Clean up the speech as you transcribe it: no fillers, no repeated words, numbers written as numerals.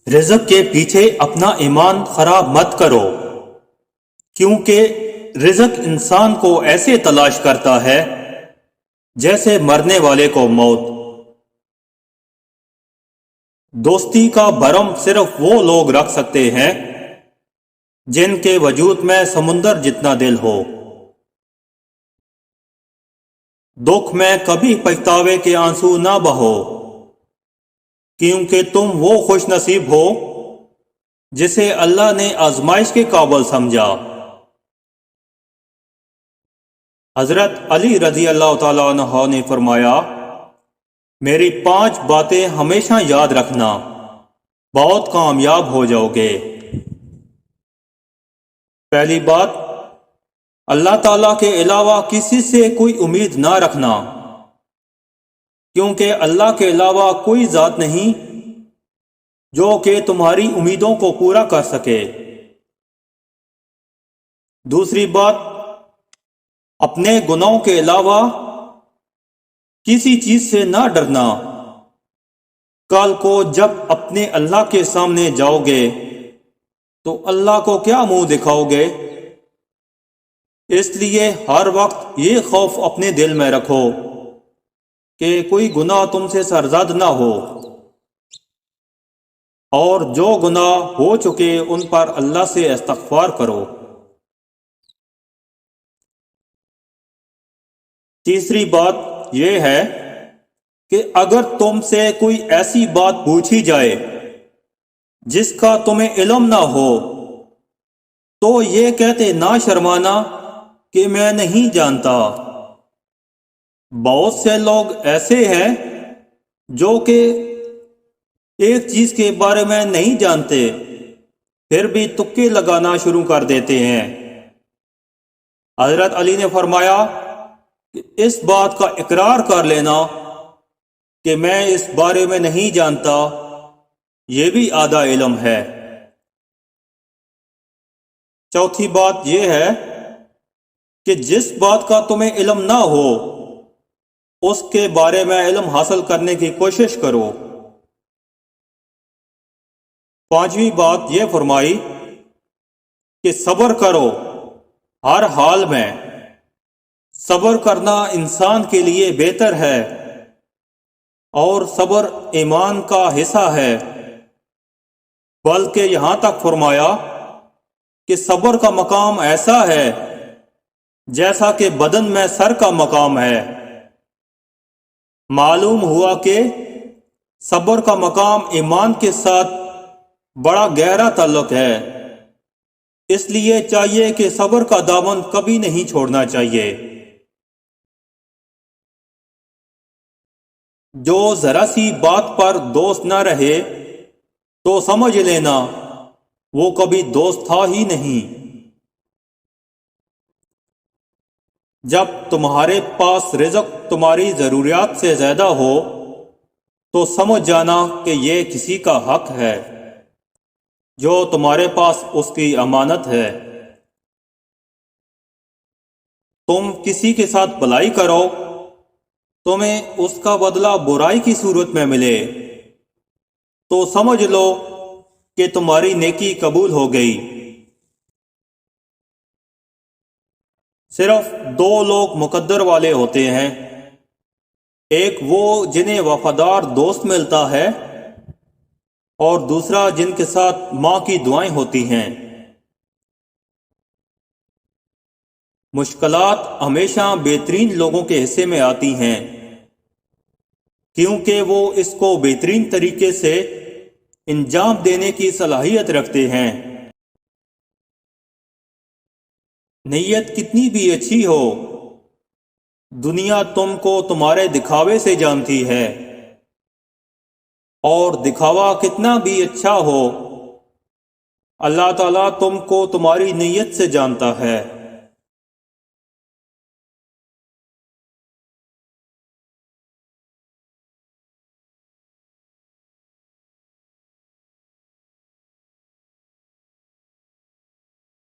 رزق کے پیچھے اپنا ایمان خراب مت کرو، کیونکہ رزق انسان کو ایسے تلاش کرتا ہے جیسے مرنے والے کو موت۔ دوستی کا بھرم صرف وہ لوگ رکھ سکتے ہیں جن کے وجود میں سمندر جتنا دل ہو۔ دکھ میں کبھی پچھتاوے کے آنسو نہ بہو، کیونکہ تم وہ خوش نصیب ہو جسے اللہ نے آزمائش کے قابل سمجھا۔ حضرت علی رضی اللہ تعالیٰ عنہ نے فرمایا، میری 5 باتیں ہمیشہ یاد رکھنا، بہت کامیاب ہو جاؤ گے۔ پہلی بات، اللہ تعالیٰ کے علاوہ کسی سے کوئی امید نہ رکھنا، کیونکہ اللہ کے علاوہ کوئی ذات نہیں جو کہ تمہاری امیدوں کو پورا کر سکے۔ دوسری بات، اپنے گناہوں کے علاوہ کسی چیز سے نہ ڈرنا، کل کو جب اپنے اللہ کے سامنے جاؤ گے تو اللہ کو کیا منہ دکھاؤ گے؟ اس لیے ہر وقت یہ خوف اپنے دل میں رکھو کہ کوئی گناہ تم سے سرزد نہ ہو، اور جو گناہ ہو چکے ان پر اللہ سے استغفار کرو۔ تیسری بات یہ ہے کہ اگر تم سے کوئی ایسی بات پوچھی جائے جس کا تمہیں علم نہ ہو تو یہ کہتے نہ شرمانا کہ میں نہیں جانتا۔ بہت سے لوگ ایسے ہیں جو کہ ایک چیز کے بارے میں نہیں جانتے پھر بھی تکے لگانا شروع کر دیتے ہیں۔ حضرت علی نے فرمایا کہ اس بات کا اقرار کر لینا کہ میں اس بارے میں نہیں جانتا، یہ بھی آدھا علم ہے۔ چوتھی بات یہ ہے کہ جس بات کا تمہیں علم نہ ہو اس کے بارے میں علم حاصل کرنے کی کوشش کرو۔ پانچویں بات یہ فرمائی کہ صبر کرو ہر حال میں۔ صبر کرنا انسان کے لیے بہتر ہے، اور صبر ایمان کا حصہ ہے، بلکہ یہاں تک فرمایا کہ صبر کا مقام ایسا ہے جیسا کہ بدن میں سر کا مقام ہے۔ معلوم ہوا کہ صبر کا مقام ایمان کے ساتھ بڑا گہرا تعلق ہے، اس لیے چاہیے کہ صبر کا دامن کبھی نہیں چھوڑنا چاہیے۔ جو ذرا سی بات پر دوست نہ رہے تو سمجھ لینا وہ کبھی دوست تھا ہی نہیں۔ جب تمہارے پاس رزق تمہاری ضروریات سے زیادہ ہو تو سمجھ جانا کہ یہ کسی کا حق ہے جو تمہارے پاس اس کی امانت ہے۔ تم کسی کے ساتھ بھلائی کرو، تمہیں اس کا بدلہ برائی کی صورت میں ملے تو سمجھ لو کہ تمہاری نیکی قبول ہو گئی۔ صرف 2 لوگ مقدر والے ہوتے ہیں، ایک وہ جنہیں وفادار دوست ملتا ہے، اور دوسرا جن کے ساتھ ماں کی دعائیں ہوتی ہیں۔ مشکلات ہمیشہ بہترین لوگوں کے حصے میں آتی ہیں، کیونکہ وہ اس کو بہترین طریقے سے انجام دینے کی صلاحیت رکھتے ہیں۔ نیت کتنی بھی اچھی ہو، دنیا تم کو تمہارے دکھاوے سے جانتی ہے، اور دکھاوا کتنا بھی اچھا ہو، اللہ تعالیٰ تم کو تمہاری نیت سے جانتا ہے۔